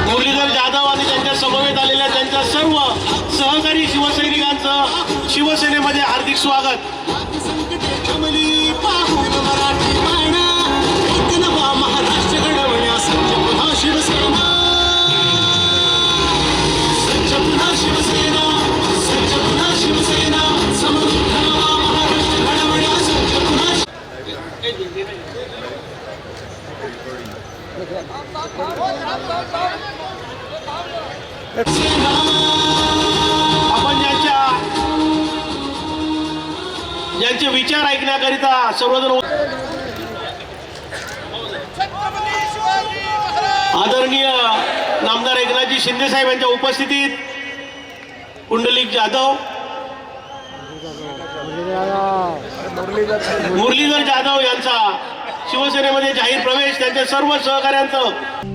मुरलीधर जाधव आणि त्यांच्या समवेत आलेल्या त्यांच्या सर्व सहकारी शिवसैनिकांचं शिवसेनेमध्ये हार्दिक स्वागत. आपण ज्यांचे विचार ऐकण्याकरिता सर्वजण आदरणीय नामदार एकनाथजी शिंदे साहेब यांच्या उपस्थितीत कुंडलिक जाधव, मुरलीधर जाधव यांचा शिवसेनेमध्ये जाहीर प्रवेश, त्यांच्या सर्व सहकाऱ्यांचं